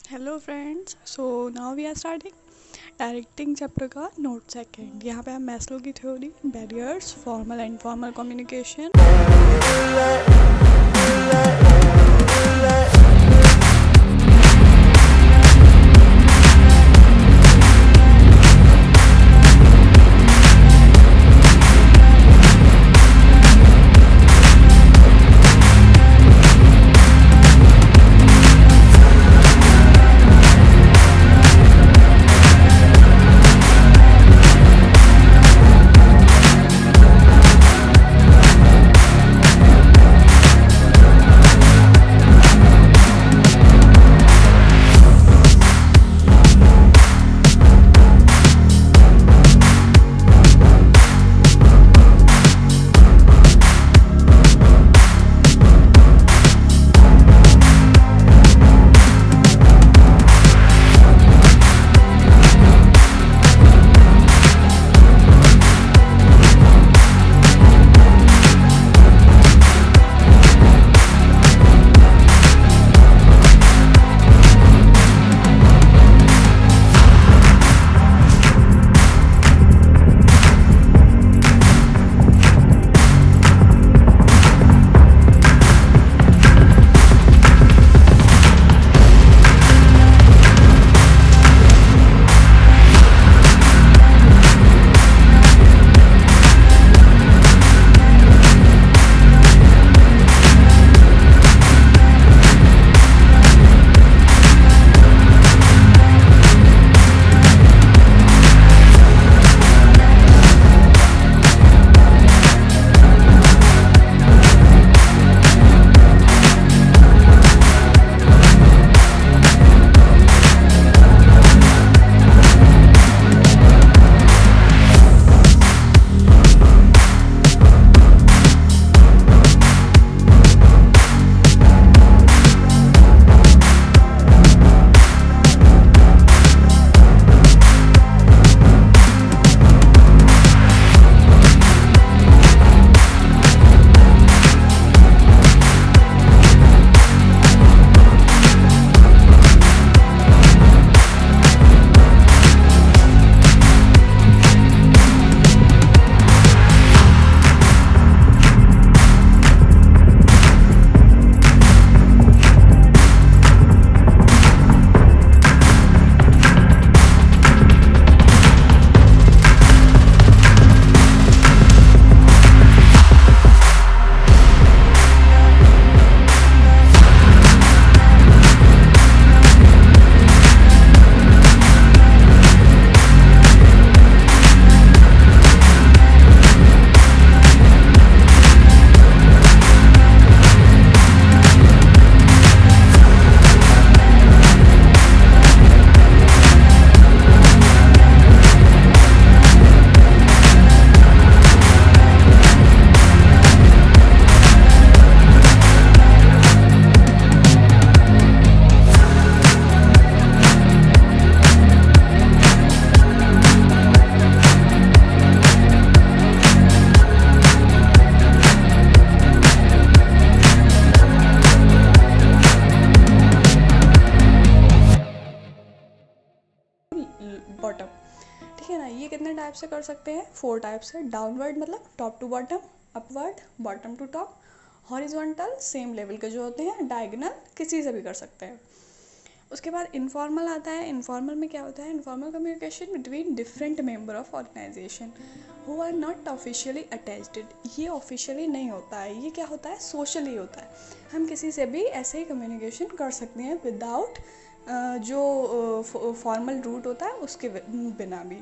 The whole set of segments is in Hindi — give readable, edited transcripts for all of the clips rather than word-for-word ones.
Hello friends, so now we are starting directing chapter का नोट सेकंड। यहाँ पे हम मैस्लो की theory, barriers, formal and informal communication. Bottom, ठीक है ना। ये कितने टाइप से कर सकते हैं? 4 टाइप से। डाउनवर्ड मतलब top to bottom, upward bottom to top, horizontal same level के जो होते हैं, डायगोनल किसी से भी कर सकते हैं। उसके बाद इनफॉर्मल आता है। इनफॉर्मल में क्या होता है? Informal communication between different member of organisation who are not officially attached. ये ऑफिशियली नहीं होता है, ये क्या होता है? सोशली होता है। हम किसी से भी ऐसे ही कम्युनिकेशन कर सकते हैं विदाउट जो फॉर्मल रूट होता है उसके बिना भी।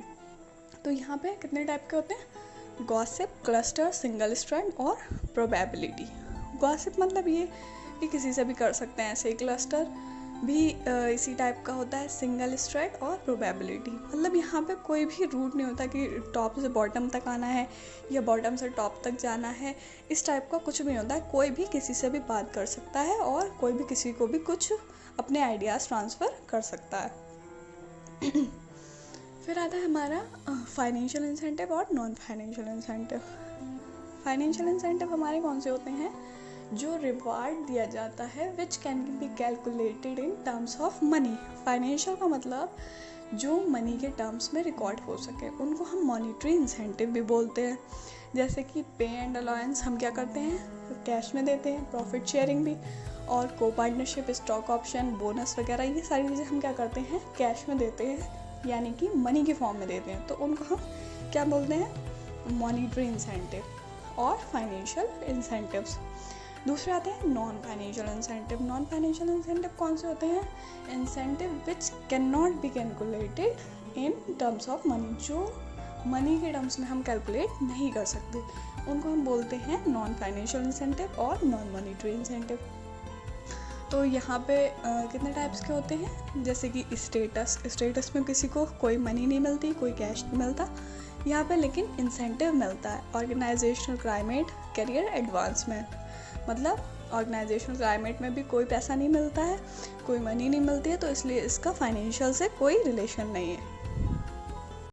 तो यहाँ पे कितने टाइप के होते हैं? गॉसिप, क्लस्टर, सिंगल स्ट्रैंड और प्रोबेबिलिटी। गॉसिप मतलब ये कि किसी से भी कर सकते हैं ऐसे ही। क्लस्टर भी इसी टाइप का होता है। सिंगल स्ट्रैंड और प्रोबेबिलिटी मतलब यहाँ पे कोई भी रूट नहीं होता कि टॉप से बॉटम तक आना है या बॉटम से टॉप तक जाना है। इस टाइप का कुछ भी नहीं होता है। कोई भी किसी से भी बात कर सकता है और कोई भी किसी को भी कुछ अपने आइडियाज़ ट्रांसफ़र कर सकता है। फिर आता है हमारा फाइनेंशियल इंसेंटिव और non financial incentive. Financial incentive हमारे कौन से होते हैं जो रिवार्ड दिया जाता है which can be calculated in terms of money. Financial का मतलब जो मनी के टर्म्स में रिकॉर्ड हो सके, उनको हम मॉनिटरी इंसेंटिव भी बोलते हैं। जैसे कि पे एंड अलाउंस हम क्या करते हैं, कैश में देते हैं, प्रॉफिट शेयरिंग भी, और को पार्टनरशिप, स्टॉक ऑप्शन, बोनस वगैरह, ये सारी चीज़ें हम क्या करते हैं, कैश में देते हैं, यानी कि मनी के फॉर्म में देते हैं। तो उनको हम क्या बोलते हैं, मॉनिटरी इंसेंटिव और फाइनेंशियल इंसेंटिव्स। दूसरे आते हैं non financial incentive. Non financial incentive कौन से होते हैं, incentive which can not be calculated in terms of money, जो मनी के टर्म्स में हम कैलकुलेट नहीं कर सकते, उनको हम बोलते हैं नॉन फाइनेंशियल इंसेंटिव और नॉन मॉनिटरी इंसेंटिव। तो यहाँ पे कितने टाइप्स के होते हैं, जैसे कि स्टेटस में किसी को कोई मनी नहीं मिलती, कोई कैश नहीं मिलता, यहाँ पे लेकिन इंसेंटिव मिलता है। ऑर्गेनाइजेशनल क्लाइमेट, करियर एडवांसमेंट, मतलब ऑर्गेनाइजेशनल क्लाइमेट में भी कोई पैसा नहीं मिलता है, कोई मनी नहीं मिलती है, तो इसलिए इसका फाइनेंशियल से कोई रिलेशन नहीं है।